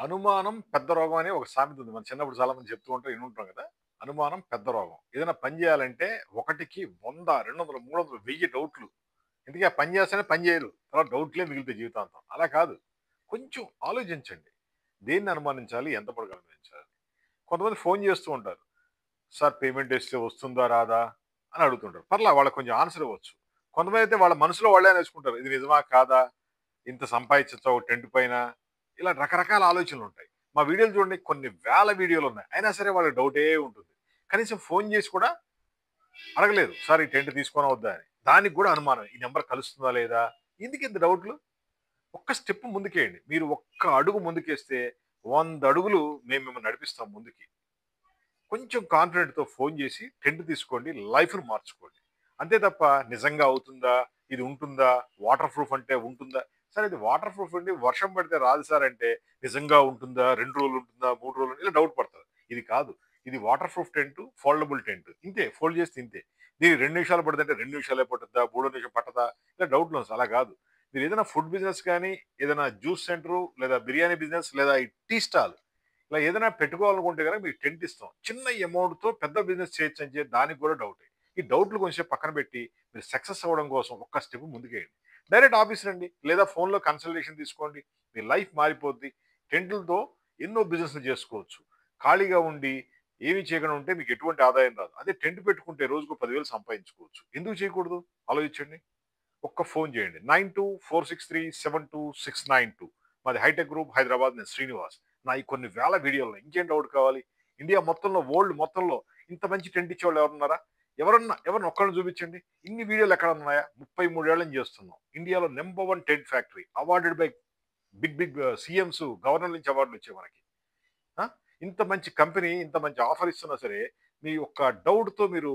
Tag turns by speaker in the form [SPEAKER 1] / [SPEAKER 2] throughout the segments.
[SPEAKER 1] అనుమానం పెద్ద రోగం అని ఒక సామెత ఉంది. మనం చిన్నప్పుడు చాలా మంది చెప్తూ ఉంటాం, వినుంటాం కదా! అనుమానం పెద్ద రోగం. ఏదైనా పని చేయాలంటే ఒకటికి 100, 200, 300, 1000 డౌట్‌లు. ఇంతకీ ఆ పని చేస్తేనే పని చేయరు. తర్వాత డౌట్‌లే మిగులుతాయి జీవితాంతం. అలా కాదు. కొంచెం ఆలోచించండి. దేన్ని అనుమానించాలి? ఎంత పొడుగు అనుమానించాలి? కొంతమంది ఫోను చేస్తూ ఉంటారు. సార్ పేమెంట్ ఏస్తే వస్తుందా? రాదా? అని అడుగుతుంటారు. వాళ్ళకి కొంచెం ఆన్సర్ ఇవ్వచ్చు. కొంతమందైతే వాళ్ళ మనసులో వాళ్ళే అనేసుకుంటారు. ఇది నిజమా? కాదా? ఇంత సంపాదించొచ్చా ఒక టెంట్ పైన? ఇలా రకరకాల ఆలోచనలుంటాయి. మా వీడియోలు చూడండి కొన్ని వేల వీడియోలున్నాయి. అయినా సరే వాళ్ళకి డౌటే ఉంటుంది. కనీసం ఫోను చేసి కూడా అడగలేదు. సార్ ఈ టెంట్ తీసుకోనా వద్దా అని. దానికి గూడా అనుమానం. ఈ నంబర్ కలుస్తుందా లేదా? ఎందుకింత డౌట్‌లు? ఒక్క స్టెప్ ముందుకేయండి. మీరు ఒక్క అడుగు ముందుకేస్తే 100 అడుగులు మేము మిమ్మల్ని నడిపిస్తాం ముందుకి. కొంచెం కాన్ఫిడెంట్‌తో ఫోను చేసి టెంట్ తీసుకోండి. లైఫ్‌ని మార్చుకోండి. అంతే తప్ప నిజంగా అవుతుందా? ఇది ఉంటుందా? వాటర్ ప్రూఫ్ అంటే ఉంటుందా? సార్ ఇది వాటర్ ప్రూఫ్ అండి. వర్షం పడితే రాదు సార్ అంటే నిజంగా ఉంటుందా? 2 రోజులు ఉంటుందా? 3 రోజులు ఇలా డౌట్ పడతారు. ఇది కాదు. ఇది water proof tent, foldable tent. ఇంతే ఫోల్డ్ చేస్తే ఇంతే. దీనికి 2 నిమిషాలు పడుతుందంటే 2 నిమిషాలే పట్టుద్దా? మూడో నిమిషం పట్టదా? ఇలా డౌట్‌లు వస్తాయి. అలా కాదు. మీరు ఏదైనా ఫుడ్ బిజినెస్ గాని, ఏదైనా జ్యూస్ సెంటరు లేదా బిర్యానీ బిజినెస్ లేదా ఈ టీ స్టాల్ ఇలా ఏదైనా పెట్టుకోవాలనుకుంటే గనక మీకు టెంట్ ఇస్తాం. చిన్న అమౌంట్‌తో పెద్ద బిజినెస్ చేయొచ్చని దానికి కూడా డౌటే. ఈ డౌట్‌లు కొంచెం పక్కన పెట్టి మీరు సక్సెస్ అవ్వడం కోసం ఒక్క స్టెప్ ముందుకేయండి. డైరెక్ట్ ఆఫీస్ రండి. లేదా ఫోన్‌లో కన్సల్టేషన్ తీసుకోండి. మీ లైఫ్ మారిపోద్ది. టెంట్‌లతో ఎన్నో బిజినెస్‌లు చేసుకోవచ్చు. ఖాళీగా ఉండి ఏమి చేయకుండా ఉంటే మీకు ఎటువంటి ఆదాయం రాదు. అదే టెంట్ పెట్టుకుంటే రోజుకో 10,000 సంపాదించుకోవచ్చు. ఎందుకు చేయకూడదు? ఆలోచించండి. ఒక్క ఫోన్ చేయండి. 9246372692 మాది హైటెక్ గ్రూప్ హైదరాబాద్. నేను శ్రీనివాస్. నాయి కొన్ని వేల వీడియోలున్నాయి. ఇంకేం డౌట్ కావాలి? ఇండియా మొత్తంలో, వరల్డ్ మొత్తంలో ఇంత మంచి టెంట్ ఇచ్చేవాళ్ళు ఎవరున్నారా? ఎవరిని ఒక్కళ్ళని చూపించండి. ఇన్ని వీడియోలు ఎక్కడ ఉన్నాయా? 33 ఏళ్ల నుంచి చేస్తున్నాం. ఇండియాలో number 1 tent factory. Awarded by big big CMs, governor నుంచి అవార్డులు వచ్చాయి మనకి. ఆ! ఇంత మంచి కంపెనీ, ఇంత మంచి ఆఫర్ ఇస్తున్నా సరే, మీ యొక్క డౌట్‌తో మీరు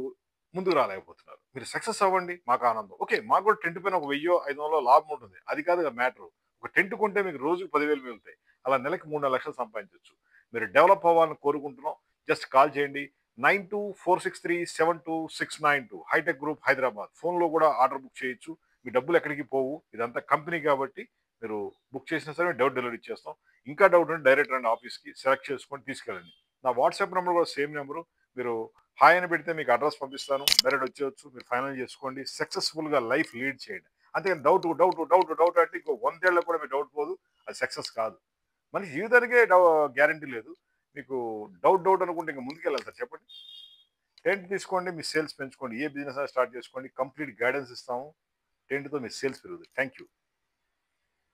[SPEAKER 1] ముందుకు రాలేకపోతున్నారు. మీరు సక్సెస్ అవ్వండి. మాకు ఆనందం. ఓకే. మాకు కూడా టెంట్ పైన ఒక 1000, 500 లాభం ఉంటుంది. అది కాదుగా మ్యాటరు. ఒక టెంట్ కొంటే మీకు రోజుకి 10,000 మిగులుతాయి. అలా నెలకి 3, 4 లక్షలు సంపాదించొచ్చు. మీరు డెవలప్ అవ్వాలని కోరుకుంటున్నాం. జస్ట్ కాల్ చేయండి. 9246372692 హైటెక్ గ్రూప్ హైదరాబాద్. ఫోన్‌లో కూడా ఆర్డర్ బుక్ చేయొచ్చు. మీ డబ్బులు ఎక్కడికి పోవు. ఇదంతా కంపెనీ కాబట్టి మీరు బుక్ చేసినా సరే డోర్ డెలివరీ ఇచ్చేస్తాం. ఇంకా డౌట్ ఉంటే డైరెక్ట్ రండి ఆఫీస్‌కి. సెలెక్ట్ చేసుకొని తీసుకెళ్ళండి. నా వాట్సాప్ నంబర్ కూడా సేమ్ నంబరు. మీరు హాయ్ అని పెడితే మీకు అడ్రెస్ పంపిస్తాను. డైరెక్ట్ వచ్చేయొచ్చు. మీరు ఫైనల్ చేసుకోండి. సక్సెస్‌ఫుల్‌గా లైఫ్ లీడ్ చేయండి. అంతేగాని డౌట్ అంటే ఇంకో 100 ఏళ్ళకి కూడా మీ డౌట్ పోదు. అది సక్సెస్ కాదు. మనిషి జీవితానికే గ్యారంటీ లేదు. మీకు డౌట్ అనుకుంటే ఇంక ముందుకెళ్ళాలి సార్ చెప్పండి. టెంట్ తీసుకోండి. మీ సేల్స్ పెంచుకోండి. ఏ బిజినెస్ అయినా స్టార్ట్ చేసుకోండి. కంప్లీట్ గైడెన్స్ ఇస్తాము. టెంట్‌తో మీ సేల్స్ పెరుగుతాయి. Thank you.